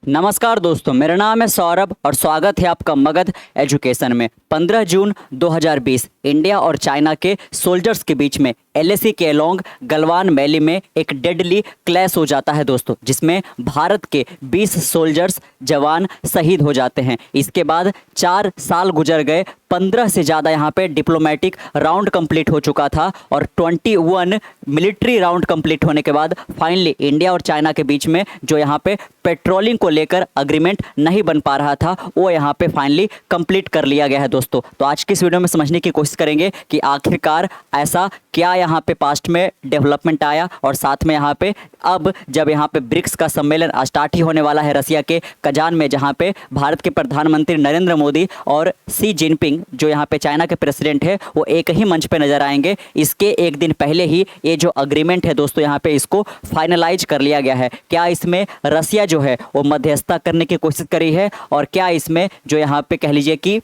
नमस्कार दोस्तों, मेरा नाम है सौरभ और स्वागत है आपका मगध एजुकेशन में। 15 जून 2020 इंडिया और चाइना के सोल्जर्स के बीच में एलएसी के अलोंग गलवान वैली में एक डेडली क्लैश हो जाता है दोस्तों, जिसमें भारत के 20 सोल्जर्स जवान शहीद हो जाते हैं। इसके बाद 4 साल गुजर गए, 15 से ज़्यादा यहाँ पे डिप्लोमेटिक राउंड कंप्लीट हो चुका था और 21 मिलिट्री राउंड कंप्लीट होने के बाद फाइनली इंडिया और चाइना के बीच में जो यहाँ पे पेट्रोलिंग को लेकर अग्रीमेंट नहीं बन पा रहा था, वो यहाँ पे फाइनली कंप्लीट कर लिया गया है दोस्तों। तो आज की इस वीडियो में समझने की कोशिश करेंगे कि आखिरकार ऐसा क्या यहाँ पे पास्ट में डेवलपमेंट आया, और साथ में यहाँ पे अब जब यहाँ पे ब्रिक्स का सम्मेलन स्टार्ट ही होने वाला है रसिया के कजान में, जहाँ पे भारत के प्रधानमंत्री नरेंद्र मोदी और शी जिनपिंग जो यहाँ पे चाइना के प्रेसिडेंट है वो एक ही मंच पे नजर आएंगे। इसके एक दिन पहले ही ये जो अग्रीमेंट है दोस्तों यहाँ पे इसको फाइनलाइज कर लिया गया है। क्या इसमें रसिया जो है वो मध्यस्थता करने की कोशिश करी है, और क्या इसमें जो यहाँ पे कह लीजिए कि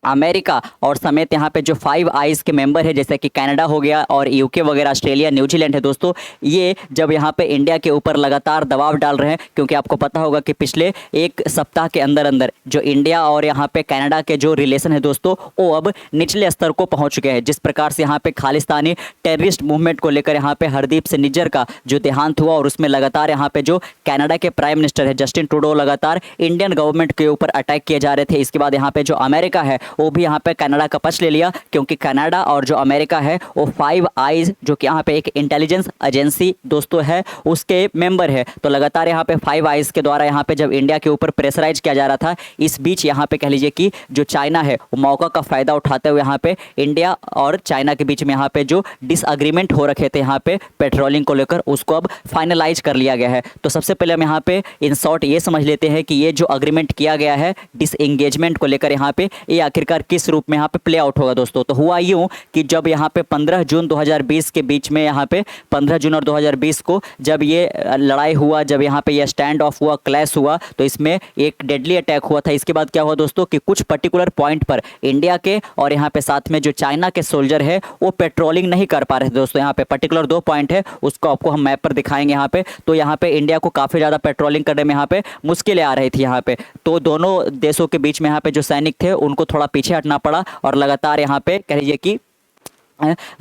अमेरिका और समेत यहाँ पे जो 5 आइज़ के मेंबर है जैसे कि कनाडा हो गया और यूके वगैरह, ऑस्ट्रेलिया, न्यूजीलैंड है दोस्तों, ये जब यहाँ पे इंडिया के ऊपर लगातार दबाव डाल रहे हैं, क्योंकि आपको पता होगा कि पिछले एक सप्ताह के अंदर अंदर जो इंडिया और यहाँ पे कनाडा के जो रिलेशन है दोस्तों वो अब निचले स्तर को पहुँच गए हैं। जिस प्रकार से यहाँ पे खालिस्तानी टेररिस्ट मूवमेंट को लेकर यहाँ पे हरदीप सिंह निज्जर का जो देहांत हुआ, और उसमें लगातार यहाँ पे जो कनाडा के प्राइम मिनिस्टर है जस्टिन ट्रूडो लगातार इंडियन गवर्नमेंट के ऊपर अटैक किए जा रहे थे। इसके बाद यहाँ पे जो अमेरिका है वो भी यहाँ पे कनाडा का पक्ष ले लिया, क्योंकि कनाडा और जो अमेरिका है वो 5 आइज़ जो कि यहाँ पे एक इंटेलिजेंस एजेंसी दोस्तों है उसके मेंबर है। तो लगातार यहाँ पे 5 आइज़ के द्वारा यहाँ पे जब इंडिया के ऊपर प्रेशराइज किया जा रहा था, इस बीच यहाँ पे कह लीजिए कि जो चाइना है वो मौका का फ़ायदा उठाते हुए यहाँ पे इंडिया और चाइना के बीच में यहाँ पे जो डिसएग्रीमेंट हो रखे थे यहाँ पे पेट्रोलिंग को लेकर, उसको अब फाइनलाइज कर लिया गया है। तो सबसे पहले हम यहाँ पे इन शॉर्ट ये समझ लेते हैं कि ये जो अग्रीमेंट किया गया है डिसएंगेजमेंट को लेकर यहाँ पे, ये आखिरकार किस रूप में यहाँ पे प्ले आउट होगा दोस्तों। तो हुआ यूं कि जब यहाँ पे 15 जून 2020 के बीच में यहाँ पे 15 जून और 2020 को जब ये लड़ाई हुआ, जब यहाँ पे ये स्टैंड ऑफ हुआ, क्लैश हुआ, तो इसमें एक डेडली अटैक हुआ था। इसके बाद क्या हुआ दोस्तों कि कुछ पर्टिकुलर पॉइंट पर इंडिया के और यहाँ पे साथ में जो चाइना के सोल्जर है वो पेट्रोलिंग नहीं कर पा रहे थे दोस्तों। यहाँ पे पर्टिकुलर 2 पॉइंट है, उसको आपको हम मैप पर दिखाएंगे यहाँ पे। तो यहाँ पे इंडिया को काफ़ी ज़्यादा पेट्रोलिंग करने में यहाँ पे मुश्किलें आ रही थी यहाँ पे। तो दोनों देशों के बीच में यहाँ पे जो सैनिक थे उनको थोड़ा पीछे हटना पड़ा, और लगातार यहाँ पे कह लीजिए कि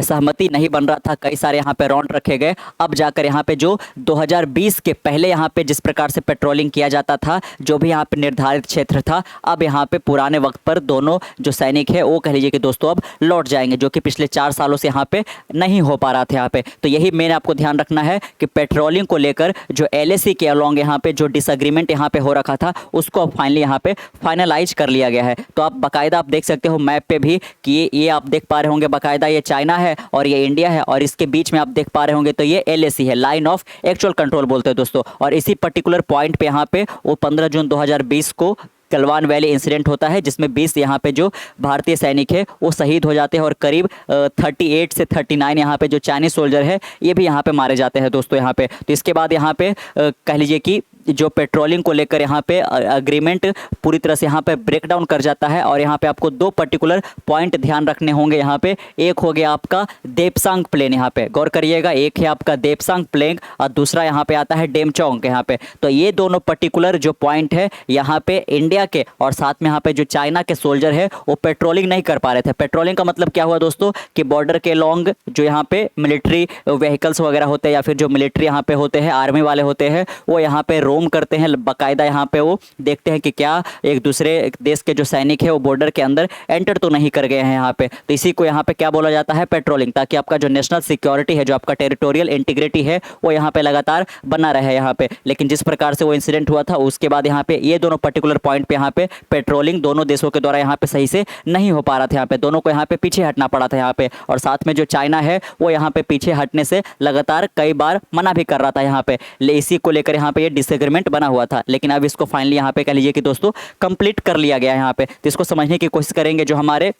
सहमति नहीं बन रहा था। कई सारे यहाँ पे राउंड रखे गए। अब जाकर यहाँ पे जो 2020 के पहले यहाँ पे जिस प्रकार से पेट्रोलिंग किया जाता था, जो भी यहाँ पे निर्धारित क्षेत्र था, अब यहाँ पे पुराने वक्त पर दोनों जो सैनिक है वो कह लीजिए कि दोस्तों अब लौट जाएंगे, जो कि पिछले 4 सालों से यहाँ पे नहीं हो पा रहा था यहाँ पे। तो यही मेन आपको ध्यान रखना है कि पेट्रोलिंग को लेकर जो एलएसी के अलॉन्ग यहाँ पे जो डिसएग्रीमेंट यहाँ पे हो रखा था उसको अब फाइनली यहाँ पे फाइनलाइज कर लिया गया है। तो आप बाकायदा आप देख सकते हो मैप पे भी कि ये आप देख पा रहे होंगे बाकायदा ये चाइना है और ये इंडिया है, और इसके बीच में आप देख पा रहे होंगे तो ये एलएसी है, लाइन ऑफ एक्चुअल कंट्रोल बोलते हैं दोस्तों। और इसी पर्टिकुलर पॉइंट पे यहाँ पे वो 15 जून 2020 को गलवान वैली इंसिडेंट होता है, जिसमें 20 यहाँ पे जो भारतीय सैनिक है वो शहीद हो जाते हैं, और करीब 38 से 39 यहाँ पे जो चाइनीज सोल्जर है ये भी यहाँ पे मारे जाते हैं दोस्तों यहाँ पे। तो इसके बाद यहाँ पे कह लीजिए कि जो पेट्रोलिंग को लेकर यहाँ पे अग्रीमेंट पूरी तरह से यहाँ पे ब्रेक डाउन कर जाता है। और यहाँ पे आपको 2 पर्टिकुलर पॉइंट ध्यान रखने होंगे यहाँ पे। एक हो गया आपका देपसांग प्लेन, यहाँ पे गौर करिएगा, एक है आपका देपसांग प्लेन और दूसरा यहाँ पे आता है डेमचोंग यहाँ पे। तो ये दोनों पर्टिकुलर जो पॉइंट है यहाँ पे इंडिया के और साथ में यहाँ पे जो चाइना के सोल्जर है वो पेट्रोलिंग नहीं कर पा रहे थे। पेट्रोलिंग का मतलब क्या हुआ दोस्तों कि बॉर्डर के लॉन्ग जो यहाँ पे मिलिट्री व्हीकल्स वगैरह होते हैं या फिर जो मिलिट्री यहाँ पे होते हैं, आर्मी वाले होते हैं, वो यहाँ पे रोम करते हैं बाकायदा। यहाँ पे वो देखते हैं कि क्या एक दूसरे देश के जो सैनिक है वो बॉर्डर के अंदर एंटर तो नहीं कर गए हैं यहाँ पे। तो इसी को यहाँ पे क्या बोला जाता है, पेट्रोलिंग, ताकि आपका जो नेशनल सिक्योरिटी है, जो आपका टेरिटोरियल इंटीग्रिटी है वो यहाँ पे लगातार बना रहे यहाँ पे। लेकिन जिस प्रकार से वो इंसिडेंट हुआ था उसके बाद यहाँ पे ये दोनों पर्टिकुलर पॉइंट पे यहाँ पे पेट्रोलिंग दोनों देशों के द्वारा यहाँ पे सही से नहीं हो पा रहा था। यहाँ पे दोनों को यहाँ पे पीछे हटना पड़ा था यहाँ पे, और साथ में जो चाइना है वो यहाँ पे पीछे हटने से लगातार कई बार मना भी कर रहा था यहाँ पे। इसी को लेकर यहाँ पे ये डिसएग्रीमेंट बना हुआ था, लेकिन अब इसको फाइनली यहाँ पे कह लीजिए कि दोस्तों कंप्लीट कर लिया गया है यहाँ पे। तो इसको समझने की कोशिश करेंगे जो हमारे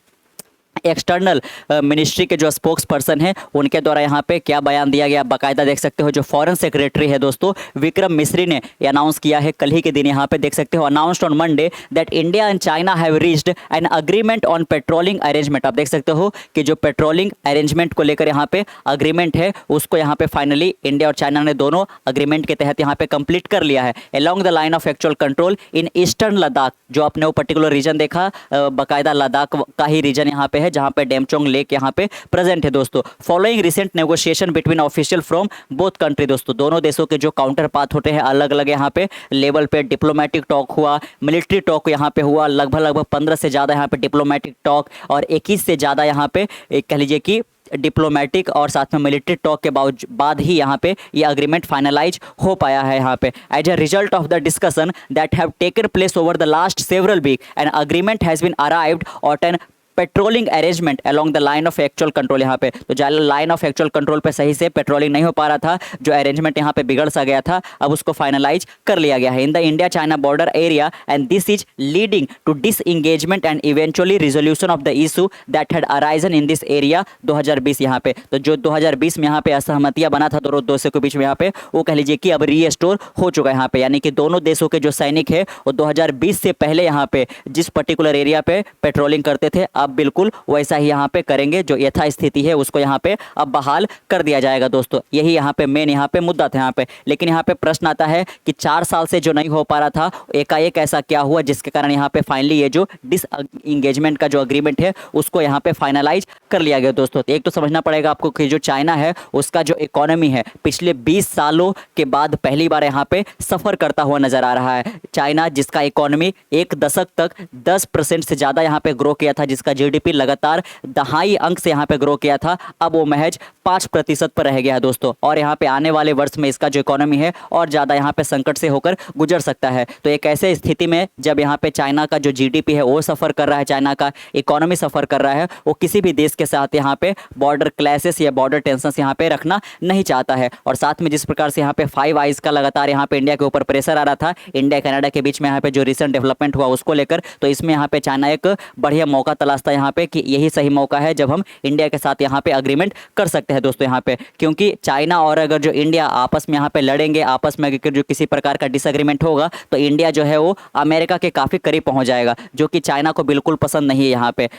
एक्सटर्नल मिनिस्ट्री के जो स्पोक्स पर्सन है उनके द्वारा यहाँ पे क्या बयान दिया गया, बाकायदा देख सकते हो जो फॉरेन सेक्रेटरी है दोस्तों विक्रम मिस्री ने अनाउंस किया है कल ही के दिन, यहाँ पे देख सकते हो announced on Monday that India and China have reached an agreement on patrolling arrangement. आप देख सकते हो कि जो पेट्रोलिंग अरेंजमेंट को लेकर यहाँ पे अग्रीमेंट है उसको यहाँ पे फाइनली इंडिया और चाइना ने दोनों अग्रीमेंट के तहत यहाँ पे कंप्लीट कर लिया है along the line of actual control in eastern Ladakh. जो आपने वो पर्टिकुलर रीजन देखा बाकायदा लद्दाख का ही रीजन यहाँ पे है जहाँ पे डेमचोंग लेक यहाँ पे प्रेजेंट है दोस्तों। Following recent negotiation between official from both country, दोस्तों दोनों देशों के जो काउंटर पार्ट होते हैं अलग अलग यहाँ पे लेवल पे डिप्लोमेटिक टॉक हुआ, मिलिट्री टॉक यहाँ पे हुआ, लगभग 15 से ज़्यादा यहाँ पे डिप्लोमेटिक टॉक और 21 से ज़्यादा यहाँ पे कह लीजिए कि डिप्लोमेटिक और साथ में मिलिट्री टॉक के बाद ही यहाँ पे ये अग्रीमेंट फाइनलाइज हो पाया है। यहाँ पे as a result of the discussion that have taken place over the last several week an agreement has been arrived at an patrolling arrangement along the line of actual control. यहाँ पे तो जो line of actual control पे सही से patrolling नहीं हो पा रहा था, जो अरेंजमेंट यहाँ पे बिगड़ सा गया था, अब उसको फाइनलाइज कर लिया गया है in the India China border area and this is leading to disengagement and eventually resolution of the issue that had arisen in this area 2020। यहाँ पे तो जो 2020 में यहाँ पे असहमतियां बना था दोनों देशों के बीच में, यहाँ पे वो कह लीजिए कि अब रीस्टोर हो चुका है यहाँ पे, यानी कि दोनों देशों के जो सैनिक है वो 2020 से पहले यहाँ पे जिस पर्टिकुलर एरिया पे पेट्रोलिंग करते थे अब बिल्कुल वैसा ही यहाँ पे करेंगे, जो यथा स्थिति है उसको यहाँ पे अब बहाल कर दिया जाएगा दोस्तों। यही यहाँ पे मेन यहाँ पे मुद्दा था यहाँ पे। लेकिन यहाँ पे प्रश्न आता है कि 4 साल से जो नहीं हो पा रहा था एकाएक ऐसा क्या हुआ जिसके कारण यहाँ पे फाइनली ये जो डिसएंगेजमेंट का जो अग्रीमेंट है उसको यहाँ पे फाइनलाइज कर लिया गया दोस्तों। एक तो समझना पड़ेगा आपको कि जो चाइना है उसका जो इकोनॉमी है पिछले 20 सालों के बाद पहली बार यहाँ पे सफर करता हुआ नजर आ रहा है। चाइना जिसका इकोनॉमी एक दशक तक 10% से ज़्यादा यहाँ पे ग्रो किया था, जिसका जीडीपी लगातार दहाई अंक से यहाँ पे ग्रो किया था, अब वो महज 5% पर रह गया है दोस्तों। और यहाँ पे आने वाले वर्ष में इसका जो इकोनॉमी है और ज़्यादा यहाँ पे संकट से होकर गुजर सकता है। तो एक ऐसे स्थिति में जब यहाँ पे चाइना का जो जीडीपी है वो सफ़र कर रहा है, चाइना का इकोनॉमी सफ़र कर रहा है, वो किसी भी देश के साथ यहाँ पे बॉर्डर क्लैशेस या बॉर्डर टेंशंस यहाँ पे रखना नहीं चाहता है। और साथ में जिस प्रकार से यहाँ पे 5 आइज़ का लगातार यहाँ पे इंडिया के ऊपर प्रेशर आ रहा था, इंडिया कनाडा के बीच में यहाँ पे जो रिसेंट डेवलपमेंट हुआ उसको लेकर, तो इसमें यहाँ पे चाइना एक बढ़िया मौका तलाशता है यहाँ पे कि यही सही मौका है जब हम इंडिया के साथ यहाँ पे अग्रीमेंट कर सकते हैं दोस्तों। यहाँ पे क्योंकि चाइना और अगर जो इंडिया आपस में यहाँ पे लड़ेंगे, आपस में अगर जो किसी प्रकार का डिसएग्रीमेंट होगा तो इंडिया जो है वो अमेरिका के काफ़ी करीब पहुँच जाएगा, जो कि चाइना को बिल्कुल पसंद नहीं है यहाँ पे।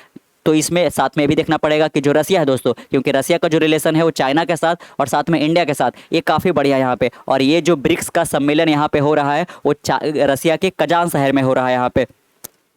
तो इसमें साथ में भी देखना पड़ेगा कि जो रसिया है दोस्तों, क्योंकि रसिया का जो रिलेशन है वो चाइना के साथ और साथ में इंडिया के साथ ये काफ़ी बढ़िया यहाँ पे। और ये जो ब्रिक्स का सम्मेलन यहाँ पे हो रहा है वो रसिया के कजान शहर में हो रहा है यहाँ पे,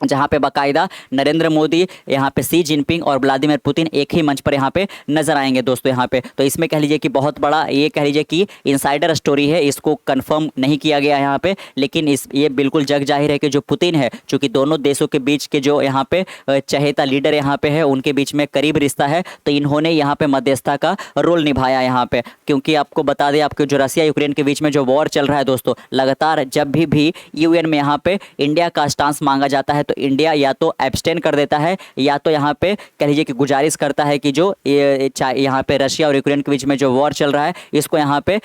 जहाँ पे बाकायदा नरेंद्र मोदी, यहाँ पे सी जिनपिंग और व्लादिमीर पुतिन एक ही मंच पर यहाँ पे नजर आएंगे दोस्तों यहाँ पे। तो इसमें कह लीजिए कि बहुत बड़ा ये कह लीजिए कि इनसाइडर स्टोरी है, इसको कंफर्म नहीं किया गया है यहाँ पे, लेकिन ये बिल्कुल जग जाहिर है कि जो पुतिन है, चूँकि दोनों देशों के बीच के जो यहाँ पे चहेता लीडर यहाँ पे है उनके बीच में करीब रिश्ता है, तो इन्होंने यहाँ पे मध्यस्थता का रोल निभाया यहाँ पे। क्योंकि आपको बता दें, आपके जो रसिया यूक्रेन के बीच में जो वॉर चल रहा है दोस्तों, लगातार जब भी यूएन में यहाँ पे इंडिया का स्टांस मांगा जाता है तो इंडिया या तो एब्सटेन कर देता है या तो यहाँ पे कह लीजिए कि गुजारिश करता है कि जो यहाँ पे रशिया और यूक्रेन के बीच में जो वॉर चल रहा है इसको यहाँ पे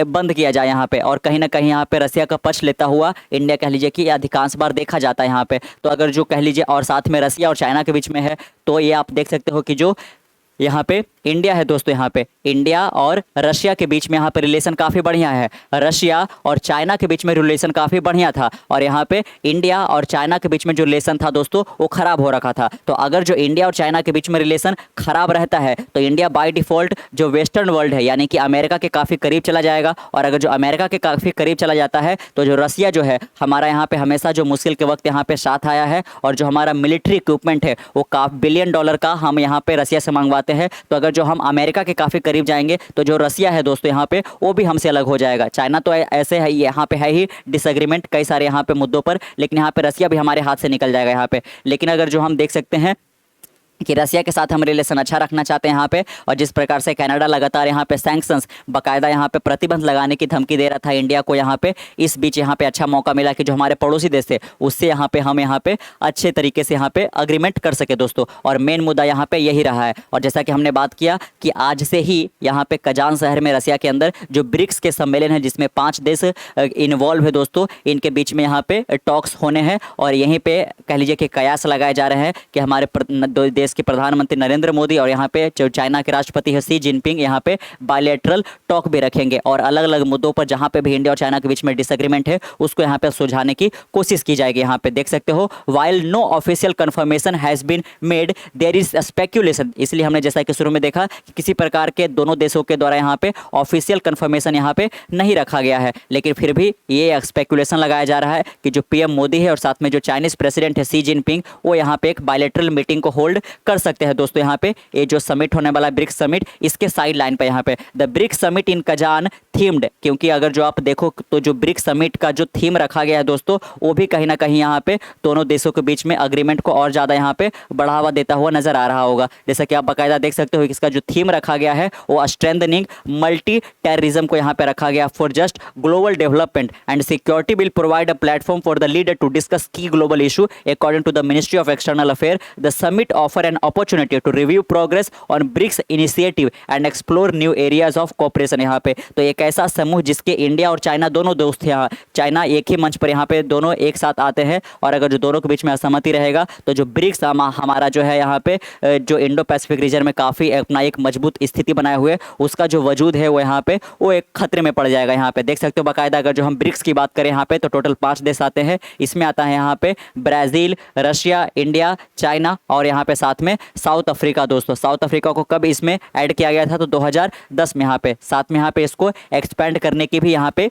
बंद किया जाए यहाँ पे। और कहीं ना कहीं यहाँ पे रसिया का पक्ष लेता हुआ इंडिया कह लीजिए कि अधिकांश बार देखा जाता है यहाँ पे। तो अगर जो कह लीजिए और साथ में रसिया और चाइना के बीच में है, तो ये आप देख सकते हो कि जो यहाँ पे इंडिया है दोस्तों, यहाँ पे इंडिया और रशिया के बीच में यहाँ पे रिलेशन काफ़ी बढ़िया है। रशिया और चाइना के बीच में रिलेशन काफ़ी बढ़िया था और यहाँ पे इंडिया और चाइना के बीच में जो रिलेशन था दोस्तों वो ख़राब हो रखा था। तो अगर जो इंडिया और चाइना के बीच में रिलेशन ख़राब रहता है तो इंडिया बाय डिफ़ॉल्ट जो वेस्टर्न वर्ल्ड है यानी कि अमेरिका के काफ़ी करीब चला जाएगा। और अगर जो अमेरिका के काफ़ी करीब चला जाता है तो जो रसिया जो है हमारा यहाँ पे हमेशा जो मुश्किल के वक्त यहाँ पे साथ आया है और जो हमारा मिलिट्री इक्विपमेंट है वो $5 बिलियन का हम यहाँ पे रसिया से मंगवाते हैं। तो अगर जो हम अमेरिका के काफ़ी करीब जाएंगे तो जो रसिया है दोस्तों यहाँ पे वो भी हमसे अलग हो जाएगा। चाइना तो ऐसे है, यहाँ पे है ही डिसएग्रीमेंट कई सारे यहाँ पे मुद्दों पर, लेकिन यहाँ पे रसिया भी हमारे हाथ से निकल जाएगा यहाँ पे। लेकिन अगर जो हम देख सकते हैं कि रसिया के साथ हम रिलेशन अच्छा रखना चाहते हैं यहाँ पे, और जिस प्रकार से कनाडा लगातार यहाँ पे सैंक्शंस बाकायदा यहाँ पे प्रतिबंध लगाने की धमकी दे रहा था इंडिया को यहाँ पे, इस बीच यहाँ पे अच्छा मौका मिला कि जो हमारे पड़ोसी देश थे उससे यहाँ पे हम यहाँ पे अच्छे तरीके से यहाँ पे अग्रीमेंट कर सके दोस्तों। और मेन मुद्दा यहाँ पे यही रहा है। और जैसा कि हमने बात किया कि आज से ही यहाँ पे कजान शहर में रसिया के अंदर जो ब्रिक्स के सम्मेलन है जिसमें 5 देश इन्वॉल्व है दोस्तों, इनके बीच में यहाँ पे टॉक्स होने हैं और यहीं पे कह लीजिए कि कयास लगाए जा रहे हैं कि हमारे देश देश के प्रधानमंत्री नरेंद्र मोदी और यहाँ पे जो चाइना के राष्ट्रपति है शी जिनपिंग यहाँ पे बायलैटरल टॉक भी रखेंगे और अलग अलग मुद्दों पर जहाँ पे भी इंडिया और चाइना के बीच में डिसएग्रीमेंट है उसको यहाँ पे सुलझाने की कोशिश की जाएगी। यहाँ पे देख सकते हो while no official confirmation has been made there is speculation, इसलिए हमने जैसा कि शुरू में देखा कि किसी प्रकार के दोनों देशों के द्वारा यहाँ पे ऑफिशियल कंफर्मेशन यहाँ पे नहीं रखा गया है, लेकिन फिर भी ये स्पेक्यूलेशन लगाया जा रहा है कि जो पीएम मोदी है और साथ में जो चाइनीज प्रेसिडेंट है शी जिनपिंग वो यहाँ पे एक बायलैटरल मीटिंग को होल्ड कर सकते हैं। दोस्तों यहाँ पे ये जो समिट होने वाला ब्रिक्स समिट इसके साइड लाइन पे यहाँ पे the BRICS summit in Kazan themed, क्योंकि अगर जो आप देखो तो जो ब्रिक्स समिट का जो थीम रखा गया है दोस्तों वो भी कहीं ना कहीं यहाँ पे दोनों देशों के बीच में अग्रीमेंट को और ज़्यादा यहाँ पे बढ़ावा देता हुआ नजर आ रहा होगा। जैसा कि आप बाकायदा देख सकते हो कि इसका जो थीम रखा गया है वो स्ट्रेंथनिंग मल्टी टेररिज्म को यहाँ पे रखा गया for just global development and security will provide a platform for the leader to discuss key global issue according to the ministry of external affair. The summit offer an opportunity to review progress on BRICS initiative and explore new areas of cooperation. यहाँ पे तो एक ऐसा समूह जिसके India और China दोनों दोस्त हैं, चाइना एक ही मंच पर यहाँ पे दोनों एक साथ आते हैं और अगर जो दोनों के बीच में असहमति रहेगा तो जो ब्रिक्स हमारा जो है यहाँ पे जो इंडो पैसिफिक रीजन में काफ़ी अपना एक मजबूत स्थिति बनाए हुए उसका जो वजूद है वो यहाँ पे वो एक खतरे में पड़ जाएगा। यहाँ पे देख सकते हो बाकायदा अगर जो हम ब्रिक्स की बात करें यहाँ पे तो टोटल 5 देश आते हैं। इसमें आता है यहाँ पे ब्राज़ील, रशिया, इंडिया, चाइना और यहाँ पे साथ में साउथ अफ्रीका। दोस्तों साउथ अफ्रीका को कब इसमें ऐड किया गया था तो 2010 में यहाँ पे साथ में यहाँ पे इसको एक्सपेंड करने की भी यहाँ पे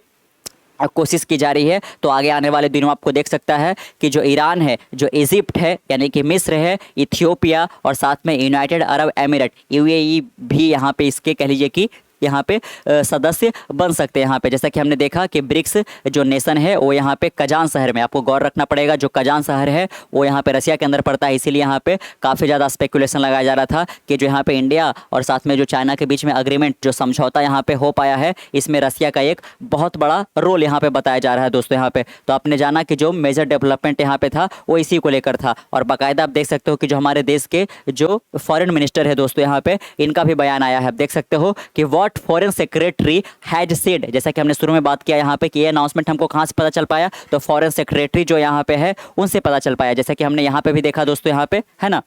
कोशिश की जा रही है। तो आगे आने वाले दिनों आपको देख सकता है कि जो ईरान है, जो इजिप्ट है यानी कि मिस्र है, इथियोपिया और साथ में यूनाइटेड अरब एमिरेट यूएई भी यहाँ पे इसके कह लीजिए कि यहाँ पे सदस्य बन सकते हैं। यहाँ पे जैसा कि हमने देखा कि ब्रिक्स जो नेशन है वो यहाँ पे कजान शहर में, आपको गौर रखना पड़ेगा, जो कजान शहर है वो यहाँ पे रसिया के अंदर पड़ता है, इसीलिए यहाँ पे काफ़ी ज़्यादा स्पेकुलेशन लगाया जा रहा था कि जो यहाँ पे इंडिया और साथ में जो चाइना के बीच में अग्रीमेंट जो समझौता यहाँ पे हो पाया है इसमें रसिया का एक बहुत बड़ा रोल यहाँ पे बताया जा रहा है। दोस्तों यहाँ पे तो आपने जाना कि जो मेजर डेवलपमेंट यहाँ पे था वो इसी को लेकर था और बाकायदा आप देख सकते हो कि जो हमारे देश के जो फॉरेन मिनिस्टर है दोस्तों यहाँ पे इनका भी बयान आया है। आप देख सकते हो कि फॉरेन सेक्रेटरी हैज सेड, जैसा कि हमने शुरू में बात किया यहाँ पे कि ये अनाउंसमेंट हमको कहाँ से पता चल पाया तो फॉरेन सेक्रेटरी जो यहाँ पे है उनसे पता चल पाया। जैसा कि हमने यहाँ पे भी देखा दोस्तों यहाँ पे है ना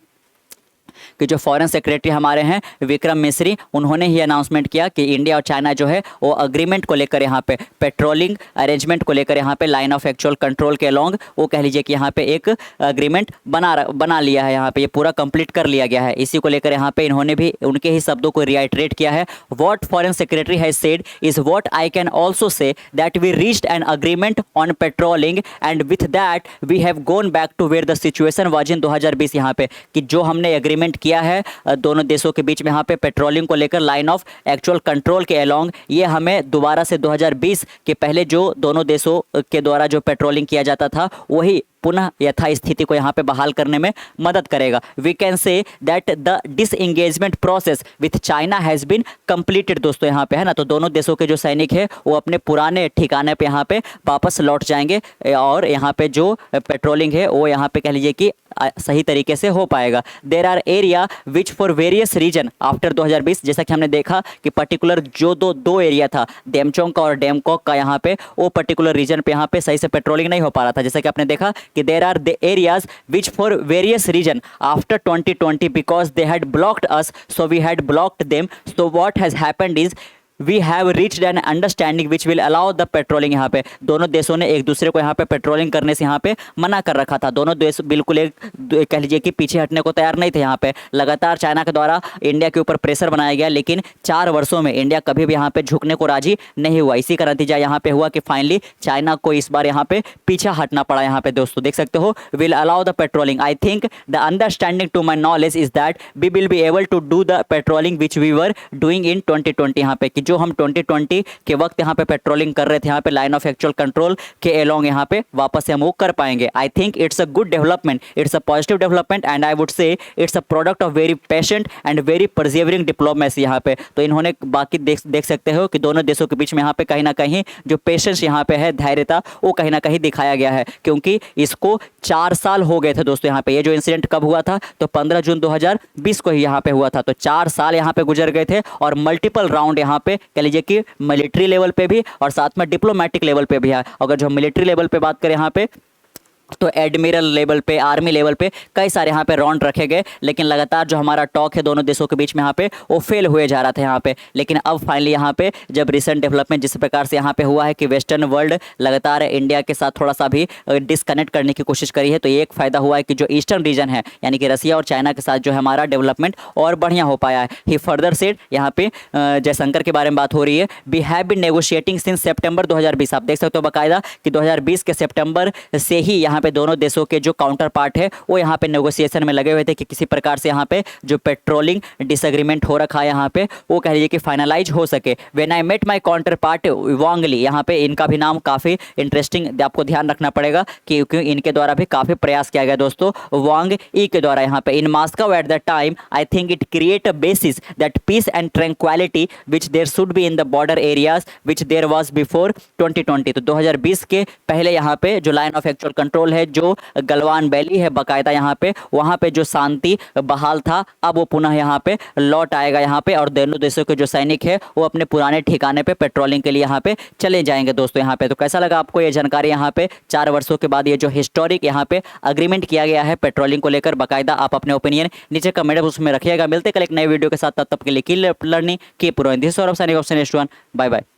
कि जो फॉरेन सेक्रेटरी हमारे हैं विक्रम मिस्री, उन्होंने ही अनाउंसमेंट किया कि इंडिया और चाइना जो है वो अग्रीमेंट को लेकर यहाँ पे पेट्रोलिंग अरेंजमेंट को लेकर यहाँ पे लाइन ऑफ एक्चुअल कंट्रोल के अलोंग वो कह लीजिए कि यहाँ पे एक अग्रीमेंट बना लिया है, यहाँ पे ये पूरा कंप्लीट कर लिया गया है। इसी को लेकर यहाँ पे इन्होंने भी उनके ही शब्दों को रिआइट्रेट किया है। What foreign secretary has said is what I can also say that we reached an agreement on patrolling and with that we have gone back to where the situation was in 2020। यहाँ पे कि जो हमने agreement किया है दोनों देशों के बीच में यहाँ पे पेट्रोलिंग को लेकर लाइन ऑफ एक्चुअल कंट्रोल के अलोंग, ये हमें दोबारा से 2020 के पहले जो दोनों देशों के द्वारा जो पेट्रोलिंग किया जाता था वही पुनः यथास्थिति को यहाँ पे बहाल करने में मदद करेगा। We can say that the disengagement process with China has been completed. दोस्तों यहाँ पे है ना, तो दोनों देशों के जो सैनिक है वो अपने पुराने ठिकाने पे यहाँ पे वापस लौट जाएंगे और यहाँ पे जो पेट्रोलिंग है वो यहाँ पे कह लीजिए कि सही तरीके से हो पाएगा। There are area which for various reason after 2020, जैसा कि हमने देखा कि पर्टिकुलर जो दो एरिया था डेमचोंग का और डेमकॉक का, यहाँ पे वो पर्टिकुलर रीजन पे यहाँ पे सही से पेट्रोलिंग नहीं हो पा रहा था। जैसा कि आपने देखा कि there are the areas which for various reason after 2020 because they had blocked us so we had blocked them. So what has happened is we have reached an understanding which will allow the patrolling. यहाँ पे दोनों देशों ने एक दूसरे को यहाँ पे पेट्रोलिंग करने से यहाँ पे मना कर रखा था। दोनों देश बिल्कुल एक कह लीजिए कि पीछे हटने को तैयार नहीं थे। यहाँ पे लगातार चाइना के द्वारा इंडिया के ऊपर प्रेशर बनाया गया, लेकिन 4 वर्षों में इंडिया कभी भी यहाँ पे झुकने को राजी नहीं हुआ। इसी का नतीजा यहाँ पे हुआ कि फाइनली चाइना को इस बार यहाँ पे पीछा हटना पड़ा। यहाँ पे दोस्तों देख सकते हो will allow the patrolling. I think the understanding to my knowledge is that we will be able to do the patrolling which we were doing in 2020। यहाँ पे कि जो हम 2020 के वक्त यहाँ पे पेट्रोलिंग कर रहे थे यहाँ पे लाइन ऑफ एक्चुअल कंट्रोल के अलोंग यहाँ पे वापस से हम वो कर पाएंगे। I think it's a good development, it's a positive development and I would say it's a product of very patient and very persevering diplomacy. यहाँ पे तो इन्होंने बाकी देख सकते हो कि दोनों देशों के बीच में यहाँ पे कहीं ना कहीं जो पेशेंस यहाँ पे है, धैर्यता, वो कहीं ना कहीं दिखाया गया है, क्योंकि इसको 4 साल हो गए थे दोस्तों। यहाँ पे ये जो इंसिडेंट कब हुआ था तो 15 जून 2020 को ही यहाँ पे हुआ था। तो 4 साल यहाँ पे गुजर गए थे और मल्टीपल राउंड यहाँ पे कह लीजिए कि मिलिट्री लेवल पे भी और साथ में डिप्लोमेटिक लेवल पे भी है। अगर जो मिलिट्री लेवल पे बात करें यहाँ पे तो एडमिरल लेवल पे, आर्मी लेवल पे कई सारे यहाँ पे राउंड रखे गए, लेकिन लगातार जो हमारा टॉक है दोनों देशों के बीच में यहाँ पे वो फेल हुए जा रहा था यहाँ पे। लेकिन अब फाइनली यहाँ पे जब रिसेंट डेवलपमेंट जिस प्रकार से यहाँ पे हुआ है कि वेस्टर्न वर्ल्ड लगातार इंडिया के साथ थोड़ा सा भी डिसकनेक्ट करने की कोशिश करी है, तो ये एक फायदा हुआ है कि जो ईस्टर्न रीजन है यानी कि रसिया और चाइना के साथ जो है हमारा डेवलपमेंट और बढ़िया हो पाया है। ही फर्दर सेड, यहाँ पे जयशंकर के बारे में बात हो रही है, we have been negotiating since September 2020। आप देख सकते हो बाकायदा कि 2020 के सितंबर से ही यहाँ पे दोनों देशों के जो काउंटर पार्ट है वो यहाँ पे नेगोशिएशन में लगे हुए थे कि किसी प्रकार से यहाँ पे जो पेट्रोलिंग डिसएग्रीमेंट हो रखा है यहाँ पे वो कह लीजिए कि फाइनलाइज हो सके। When I met my counterpart Wang Li, यहाँ पे इनका भी नाम काफ़ी इंटरेस्टिंग आपको ध्यान रखना पड़ेगा क्योंकि इनके द्वारा भी काफ़ी प्रयास किया गया दोस्तों, वांग ई के द्वारा यहाँ पे। In Moscow at the time I think it create a basis that peace and tranquility which there should be in the border areas which there was before 2020। तो 2020 के पहले यहाँ पे जो लाइन ऑफ एक्चुअल कंट्रोल है, जो Galwan valley है बाकायदा यहाँ पे, वहाँ पे जो शांति बहाल था अब वो पुनः यहाँ पे लौट आएगा यहाँ पे, और दोनों देशों के जो सैनिक है वो अपने पुराने ठिकाने पे पेट्रोलिंग के लिए यहाँ पे चले जाएंगे दोस्तों यहाँ पे। तो कैसा लगा आपको ये जानकारी? यहाँ पे 4 वर्षों के बाद ये जो हिस्टोरिक यहाँ पे अग्रीमेंट किया गया है पेट्रोलिंग को लेकर, बाकायदा आप अपने ओपिनियन नीचे कमेंट बॉक्स में रखिएगा। मिलते कल एक नए वीडियो के साथ, तब तक के लिए keep learning keep growing. This is Saurabh signing off, bye bye.